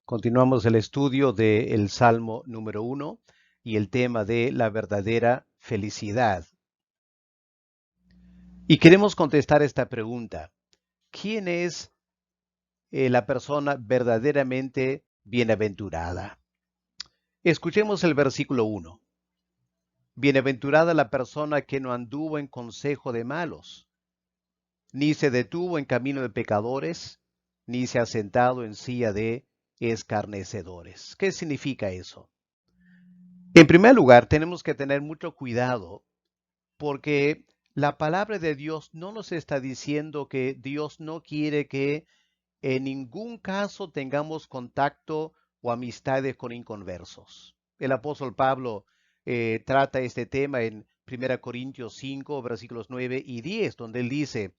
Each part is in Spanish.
Continuamos el estudio del Salmo número 1 y el tema de la verdadera felicidad. Y queremos contestar esta pregunta. ¿Quién es la persona verdaderamente bienaventurada? Escuchemos el versículo 1. Bienaventurada la persona que no anduvo en consejo de malos, ni se detuvo en camino de pecadores, ni se ha sentado en silla de escarnecedores. ¿Qué significa eso? En primer lugar, tenemos que tener mucho cuidado porque la palabra de Dios no nos está diciendo que Dios no quiere que en ningún caso tengamos contacto o amistades con inconversos. El apóstol Pablo trata este tema en 1 Corintios 5, versículos 9 y 10, donde él dice,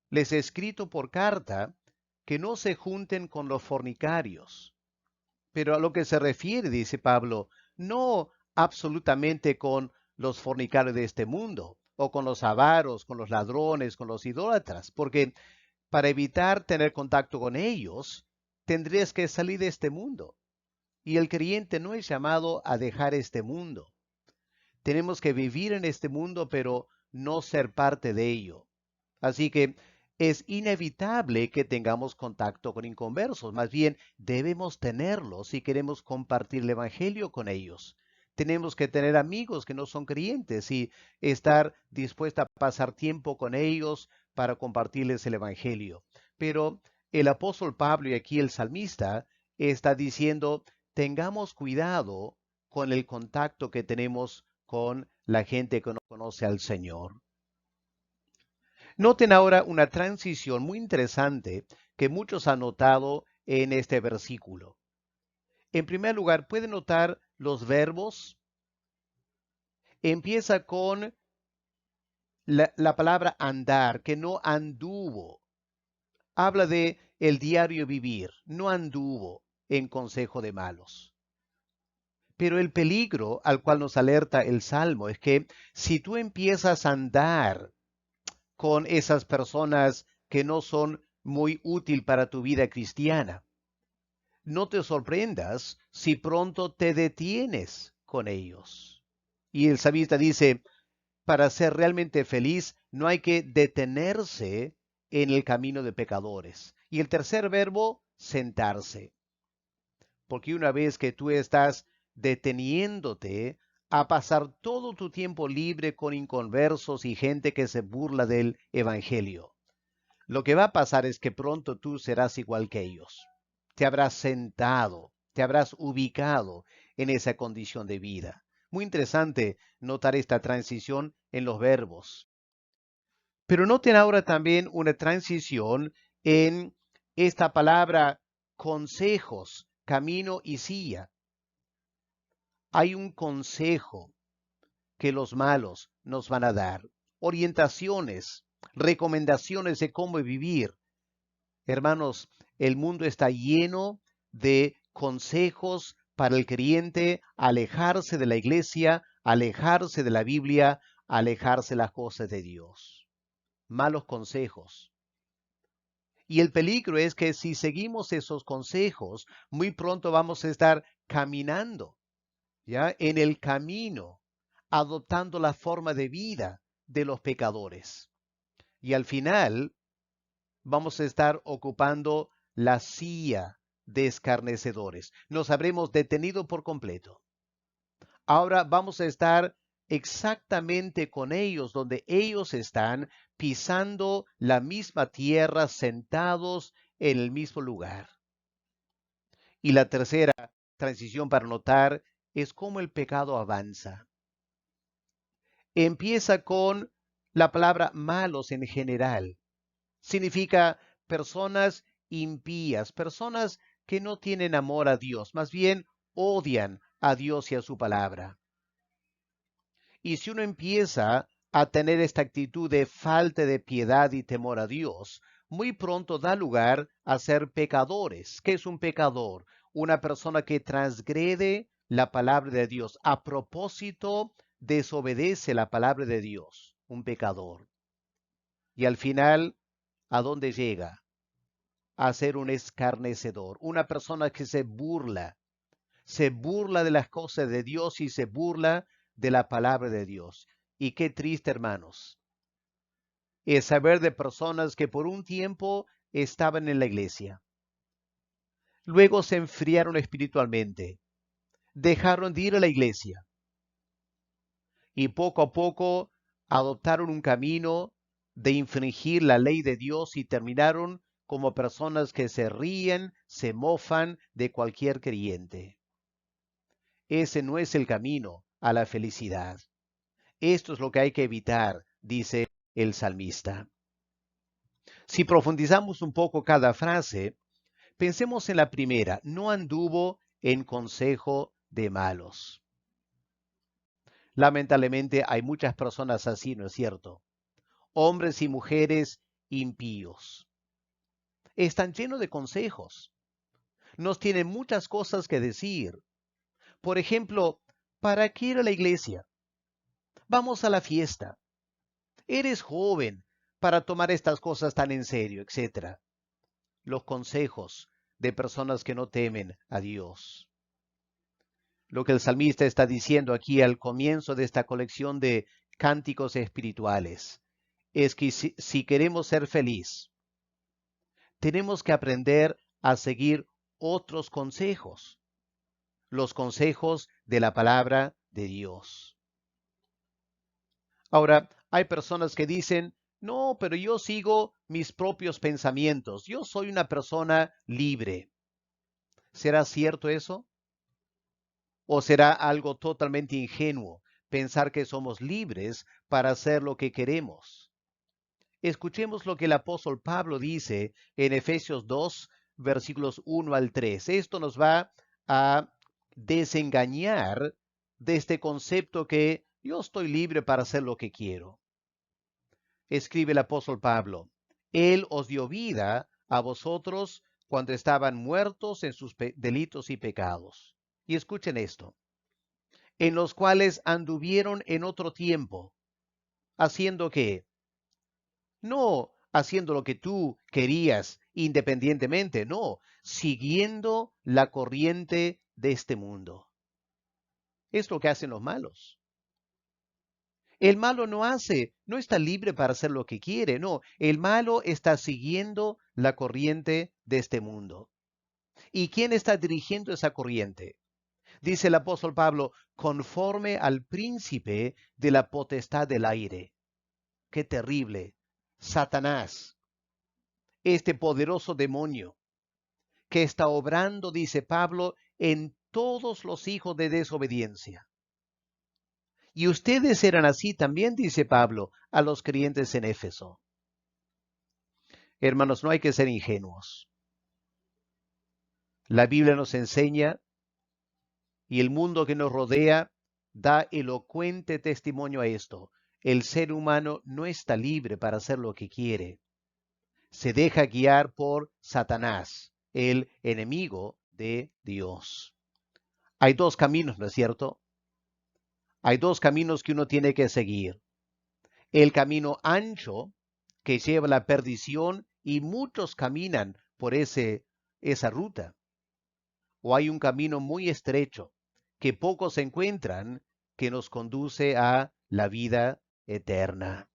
les he escrito por carta que no se junten con los fornicarios. Pero a lo que se refiere, dice Pablo, no absolutamente con los fornicarios de este mundo, o con los avaros, con los ladrones, con los idólatras, porque para evitar tener contacto con ellos, tendrías que salir de este mundo. Y el creyente no es llamado a dejar este mundo. Tenemos que vivir en este mundo, pero no ser parte de ello. Así que es inevitable que tengamos contacto con inconversos. Más bien, debemos tenerlos si queremos compartir el Evangelio con ellos. Tenemos que tener amigos que no son creyentes y estar dispuesta a pasar tiempo con ellos para compartirles el Evangelio. Pero el apóstol Pablo y aquí el salmista está diciendo, tengamos cuidado con el contacto que tenemos con la gente que no conoce al Señor. Noten ahora una transición muy interesante que muchos han notado en este versículo. En primer lugar, pueden notar los verbos. Empieza con la palabra andar, que no anduvo. Habla de el diario vivir, no anduvo en consejo de malos. Pero el peligro al cual nos alerta el Salmo es que si tú empiezas a andar con esas personas que no son muy útil para tu vida cristiana, no te sorprendas si pronto te detienes con ellos. Y el salmista dice, para ser realmente feliz no hay que detenerse en el camino de pecadores. Y el tercer verbo, sentarse. Porque una vez que tú estás deteniéndote a pasar todo tu tiempo libre con inconversos y gente que se burla del Evangelio, lo que va a pasar es que pronto tú serás igual que ellos. Te habrás sentado, te habrás ubicado en esa condición de vida. Muy interesante notar esta transición en los verbos. Pero noten ahora también una transición en esta palabra consejos, camino y silla. Hay un consejo que los malos nos van a dar, orientaciones, recomendaciones de cómo vivir. Hermanos, el mundo está lleno de consejos para el creyente alejarse de la iglesia, alejarse de la Biblia, alejarse de las cosas de Dios. Malos consejos. Y el peligro es que si seguimos esos consejos, muy pronto vamos a estar caminando, ¿ya? En el camino, adoptando la forma de vida de los pecadores. Y al final vamos a estar ocupando la silla de escarnecedores. Nos habremos detenido por completo. Ahora vamos a estar exactamente con ellos, donde ellos están pisando la misma tierra, sentados en el mismo lugar. Y la tercera transición para notar es cómo el pecado avanza. Empieza con la palabra malos en general. Significa personas impías, personas que no tienen amor a Dios, más bien odian a Dios y a su palabra. Y si uno empieza a tener esta actitud de falta de piedad y temor a Dios, muy pronto da lugar a ser pecadores. ¿Qué es un pecador? Una persona que transgrede la palabra de Dios. A propósito, desobedece la palabra de Dios. Un pecador. Y al final, ¿a dónde llega? a ser un escarnecedor, una persona que se burla de las cosas de Dios y se burla de la palabra de Dios. Y qué triste, hermanos, es saber de personas que por un tiempo estaban en la iglesia, luego se enfriaron espiritualmente, dejaron de ir a la iglesia y poco a poco adoptaron un camino de infringir la ley de Dios y terminaron como personas que se ríen, se mofan de cualquier creyente. Ese no es el camino a la felicidad. Esto es lo que hay que evitar, dice el salmista. Si profundizamos un poco cada frase, pensemos en la primera: no anduvo en consejo de malos. Lamentablemente hay muchas personas así, ¿no es cierto? Hombres y mujeres impíos. Están llenos de consejos. Nos tienen muchas cosas que decir. Por ejemplo, ¿para qué ir a la iglesia? Vamos a la fiesta. Eres joven para tomar estas cosas tan en serio, etcétera. Los consejos de personas que no temen a Dios. Lo que el salmista está diciendo aquí al comienzo de esta colección de cánticos espirituales es que si queremos ser feliz, tenemos que aprender a seguir otros consejos, los consejos de la palabra de Dios. Ahora, hay personas que dicen: no, pero yo sigo mis propios pensamientos, yo soy una persona libre. ¿Será cierto eso? ¿O será algo totalmente ingenuo pensar que somos libres para hacer lo que queremos? Escuchemos lo que el apóstol Pablo dice en Efesios 2, versículos 1 al 3. Esto nos va a desengañar de este concepto que yo estoy libre para hacer lo que quiero. Escribe el apóstol Pablo: Él os dio vida a vosotros cuando estaban muertos en sus delitos y pecados. Y escuchen esto: en los cuales anduvieron en otro tiempo, haciendo que, no haciendo lo que tú querías independientemente, no, siguiendo la corriente de este mundo. Es lo que hacen los malos. El malo no está libre para hacer lo que quiere, no, el malo está siguiendo la corriente de este mundo. ¿Y quién está dirigiendo esa corriente? Dice el apóstol Pablo: conforme al príncipe de la potestad del aire. Qué terrible. Satanás, este poderoso demonio que está obrando, dice Pablo, en todos los hijos de desobediencia. Y ustedes eran así también, dice Pablo, a los creyentes en Éfeso. Hermanos, no hay que ser ingenuos. La Biblia nos enseña, y el mundo que nos rodea da elocuente testimonio a esto: el ser humano no está libre para hacer lo que quiere. Se deja guiar por Satanás, el enemigo de Dios. Hay dos caminos, ¿no es cierto? Hay dos caminos que uno tiene que seguir. El camino ancho, que lleva a la perdición, y muchos caminan por esa ruta. O hay un camino muy estrecho, que pocos encuentran, que nos conduce a la vida eterna.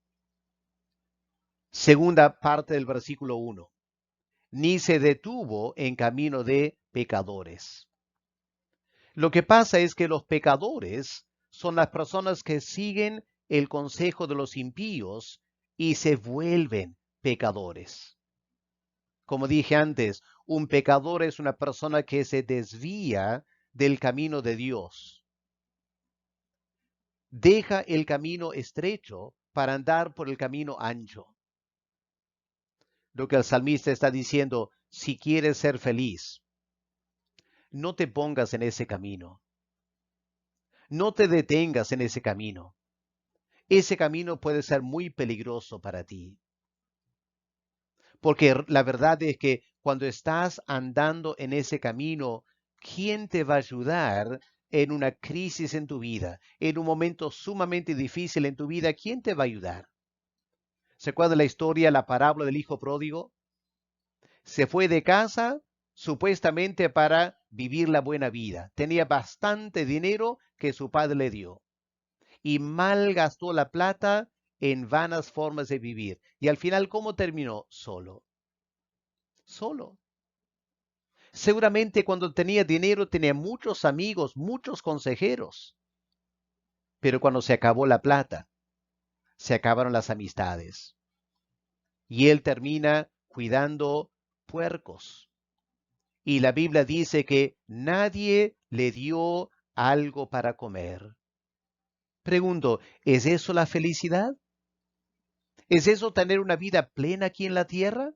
Segunda parte del versículo 1. Ni se detuvo en camino de pecadores. Lo que pasa es que los pecadores son las personas que siguen el consejo de los impíos y se vuelven pecadores. Como dije antes, un pecador es una persona que se desvía del camino de Dios. Deja el camino estrecho para andar por el camino ancho. Lo que el salmista está diciendo: si quieres ser feliz, no te pongas en ese camino. No te detengas en ese camino. Ese camino puede ser muy peligroso para ti. Porque la verdad es que cuando estás andando en ese camino, ¿quién te va a ayudar en una crisis en tu vida? En un momento sumamente difícil en tu vida, ¿quién te va a ayudar? ¿Se acuerda la historia, la parábola del hijo pródigo? Se fue de casa supuestamente para vivir la buena vida. Tenía bastante dinero que su padre le dio y malgastó la plata en vanas formas de vivir. Y al final, ¿cómo terminó? Solo. Solo. Seguramente cuando tenía dinero tenía muchos amigos, muchos consejeros. Pero cuando se acabó la plata, se acabaron las amistades. Y él termina cuidando puercos. Y la Biblia dice que nadie le dio algo para comer. Pregunto, ¿es eso la felicidad? ¿Es eso tener una vida plena aquí en la tierra?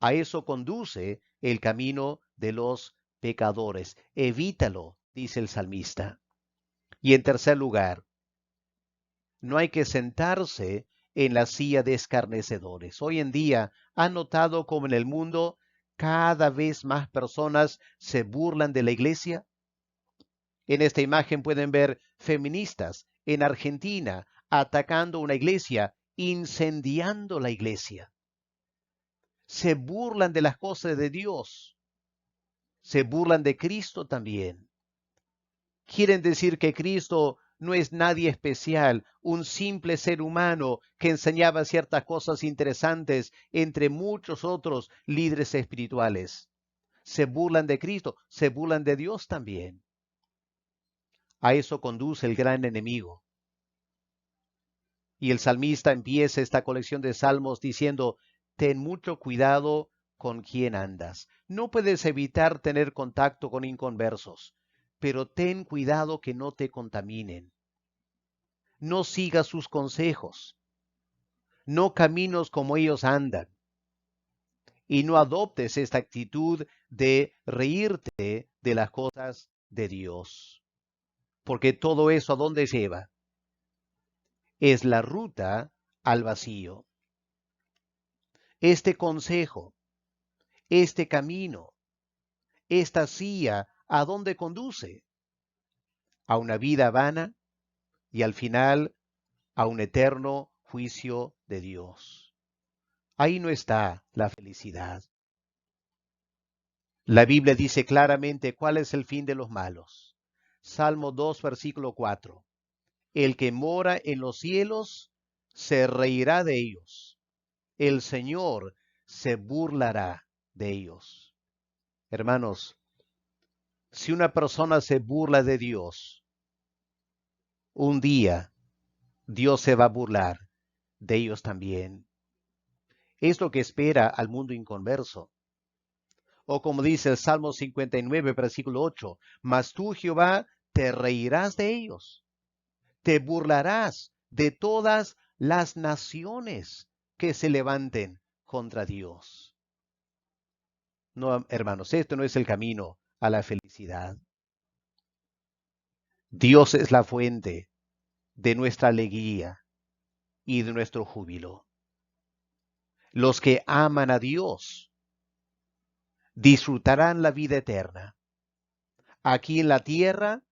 A eso conduce el camino de los pecadores. Evítalo, dice el salmista. Y en tercer lugar, no hay que sentarse en la silla de escarnecedores. Hoy en día, ¿han notado cómo en el mundo cada vez más personas se burlan de la iglesia? En esta imagen pueden ver feministas en Argentina atacando una iglesia, incendiando la iglesia. Se burlan de las cosas de Dios. Se burlan de Cristo también. Quieren decir que Cristo no es nadie especial, un simple ser humano que enseñaba ciertas cosas interesantes entre muchos otros líderes espirituales. Se burlan de Cristo, se burlan de Dios también. A eso conduce el gran enemigo. Y el salmista empieza esta colección de salmos diciendo, ten mucho cuidado con quién andas. No puedes evitar tener contacto con inconversos, pero ten cuidado que no te contaminen. No sigas sus consejos. No caminos como ellos andan. Y no adoptes esta actitud de reírte de las cosas de Dios. Porque todo eso, ¿a dónde lleva? Es la ruta al vacío. Este consejo, este camino, esta silla, ¿a dónde conduce? A una vida vana y al final a un eterno juicio de Dios. Ahí no está la felicidad. La Biblia dice claramente cuál es el fin de los malos. Salmo 2, versículo 4. El que mora en los cielos se reirá de ellos. El Señor se burlará de ellos. Hermanos, si una persona se burla de Dios, un día Dios se va a burlar de ellos también. Es lo que espera al mundo inconverso. O como dice el Salmo 59, versículo 8, mas tú, Jehová, te reirás de ellos, te burlarás de todas las naciones que se levanten contra Dios. No, hermanos, esto no es el camino a la felicidad. Dios es la fuente de nuestra alegría y de nuestro júbilo. Los que aman a Dios disfrutarán la vida eterna. Aquí en la tierra,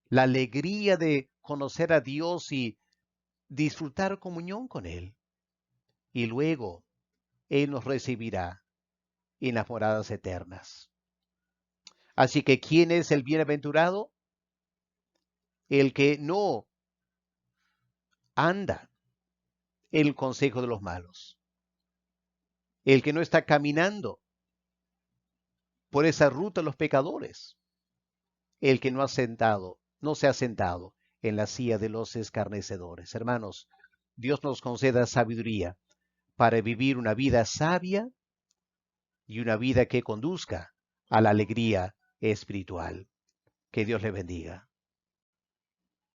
la alegría de conocer a Dios y disfrutar comunión con Él. Y luego Él nos recibirá en las moradas eternas. Así que, ¿quién es el bienaventurado? El que no anda en el consejo de los malos. El que no está caminando por esa ruta de los pecadores. El que no se ha sentado en la silla de los escarnecedores. Hermanos, Dios nos conceda sabiduría para vivir una vida sabia y una vida que conduzca a la alegría espiritual. Que Dios le bendiga.